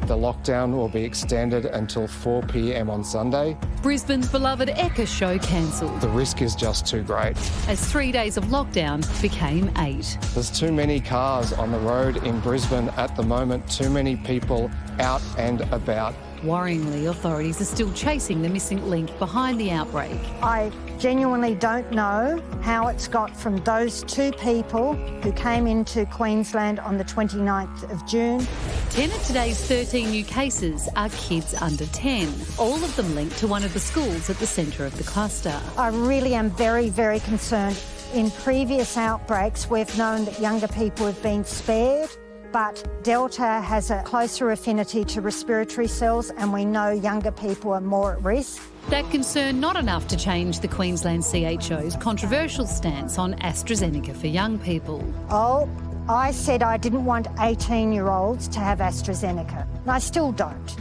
The lockdown will be extended until 4 p.m. on Sunday. Brisbane's beloved Ekka show cancelled The risk is just too great. as 3 days of lockdown became 8. There's too many cars on the road in Brisbane at the moment, too many people out and about. Worryingly, authorities are still chasing the missing link behind the outbreak. I genuinely don't know how it's got from those 2 people who came into Queensland on the 29th of June. 10 of today's 13 new cases are kids under 10, all of them linked to one of the schools at the centre of the cluster. I really am very, very concerned. In previous outbreaks, we've known that younger people have been spared, but Delta has a closer affinity to respiratory cells, and we know younger people are more at risk. That concern not enough to change the Queensland CHO's controversial stance on AstraZeneca for young people. Oh, I said I didn't want 18-year-olds to have AstraZeneca, and I still don't.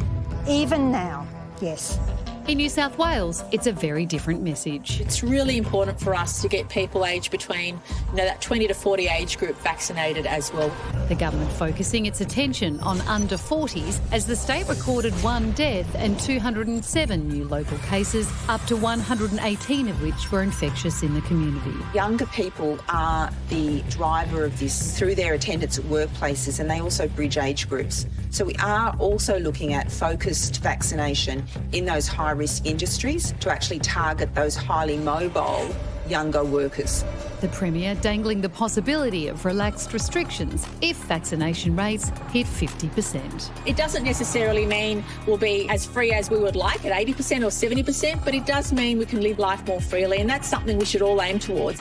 Even now, yes. In New South Wales, it's a very different message. It's really important for us to get people aged between, that 20 to 40 age group vaccinated as well. The government focusing its attention on under 40s as the state recorded 1 death and 207 new local cases, up to 118 of which were infectious in the community. Younger people are the driver of this through their attendance at workplaces, and they also bridge age groups. So we are also looking at focused vaccination in those high-risk industries to actually target those highly mobile younger workers. The Premier dangling the possibility of relaxed restrictions if vaccination rates hit 50%. It doesn't necessarily mean we'll be as free as we would like at 80% or 70%, but it does mean we can live life more freely, and that's something we should all aim towards.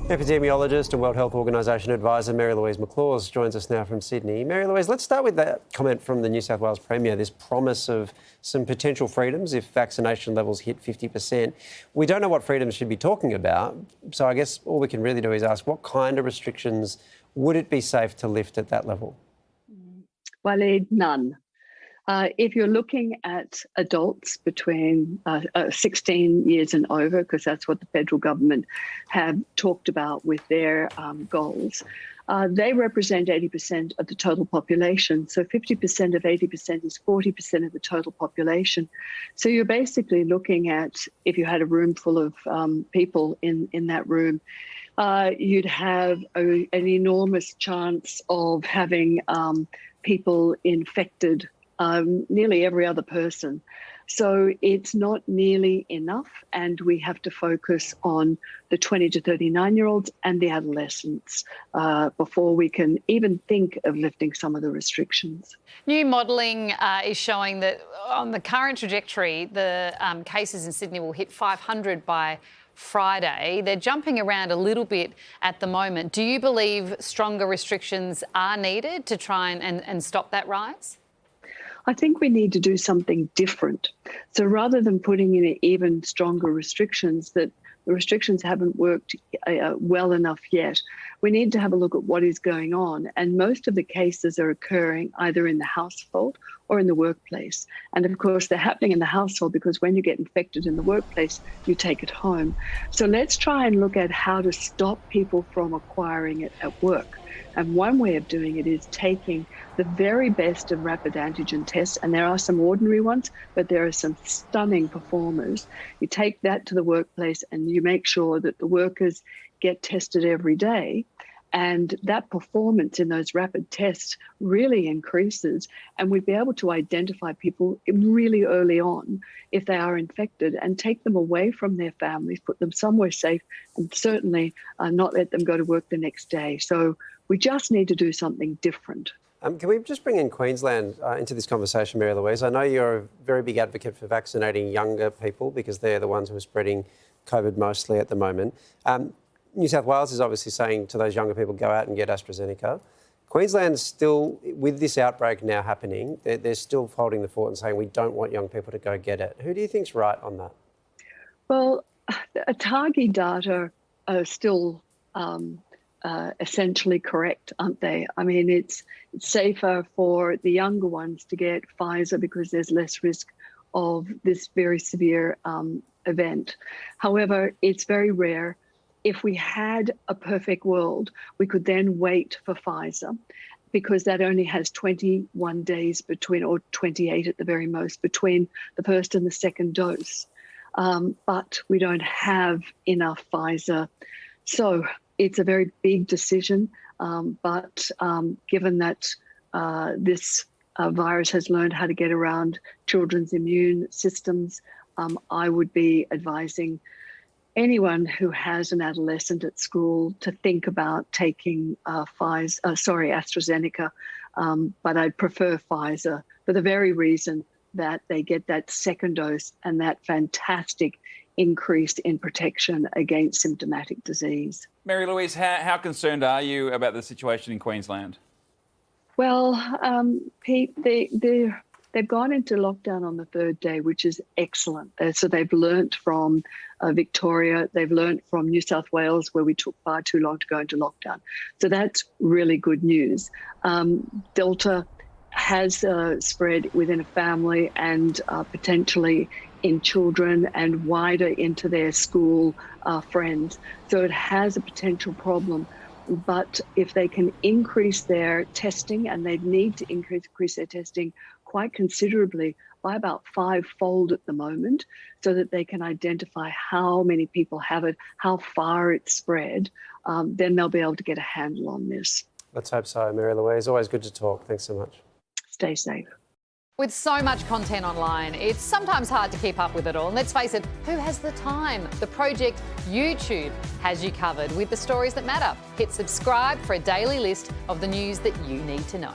Epidemiologist and World Health Organisation advisor Mary-Louise McLaws joins us now from Sydney. Mary-Louise, let's start with that comment from the New South Wales Premier, this promise of some potential freedoms if vaccination levels hit 50%. We don't know what freedoms she'd be talking about, so I guess all we can really do is ask what kind of restrictions would it be safe to lift at that level? Well, none. If you're looking at adults between 16 years and over, because that's what the federal government have talked about with their goals, they represent 80% of the total population. So 50% of 80% is 40% of the total population. So you're basically looking at, if you had a room full of people in that room, you'd have an enormous chance of having people infected, nearly every other person. So it's not nearly enough, and we have to focus on the 20 to 39-year-olds and the adolescents before we can even think of lifting some of the restrictions. New modelling is showing that on the current trajectory, the cases in Sydney will hit 500 by Friday. They're jumping around a little bit at the moment. Do you believe stronger restrictions are needed to try and stop that rise? I think we need to do something different. So rather than putting in even stronger restrictions, that the restrictions haven't worked well enough yet, we need to have a look at what is going on. And most of the cases are occurring either in the household or in the workplace. And of course, they're happening in the household because when you get infected in the workplace, you take it home. So let's try and look at how to stop people from acquiring it at work. And one way of doing it is taking the very best of rapid antigen tests, and there are some ordinary ones, but there are some stunning performers. You take that to the workplace and you make sure that the workers get tested every day, and that performance in those rapid tests really increases, and we'd be able to identify people really early on if they are infected and take them away from their families, put them somewhere safe, and certainly not let them go to work the next day. So we just need to do something different. Can we just bring in Queensland into this conversation, Mary-Louise? I know you're a very big advocate for vaccinating younger people because they're the ones who are spreading COVID mostly at the moment. New South Wales is obviously saying to those younger people, go out and get AstraZeneca. Queensland's still, with this outbreak now happening, they're still holding the fort and saying we don't want young people to go get it. Who do you think's right on that? Well, ATAGI data are still essentially correct, aren't they? I mean, it's safer for the younger ones to get Pfizer because there's less risk of this very severe event. However, it's very rare. If we had a perfect world, we could then wait for Pfizer. because that only has 21 days between, or 28 at the very most, between the first and the second dose. But we don't have enough Pfizer. So it's a very big decision. But given that this virus has learned how to get around children's immune systems, I would be advising anyone who has an adolescent at school to think about taking AstraZeneca, but I'd prefer Pfizer for the very reason that they get that second dose and that fantastic increase in protection against symptomatic disease. Mary Louise, how concerned are you about the situation in Queensland? Well, Pete, they've gone into lockdown on the third day, which is excellent. So they've learnt from Victoria, they've learnt from New South Wales, where we took far too long to go into lockdown. So that's really good news. Delta has spread within a family and potentially in children and wider into their school friends. So it has a potential problem. But if they can increase their testing, and they need to increase their testing quite considerably, by about 5-fold at the moment, so that they can identify how many people have it, how far it's spread, then they'll be able to get a handle on this. Let's hope so, Mary Louise. Always good to talk. Thanks so much. Stay safe. With so much content online, it's sometimes hard to keep up with it all. And let's face it, who has the time? The Project YouTube has you covered with the stories that matter. Hit subscribe for a daily list of the news that you need to know.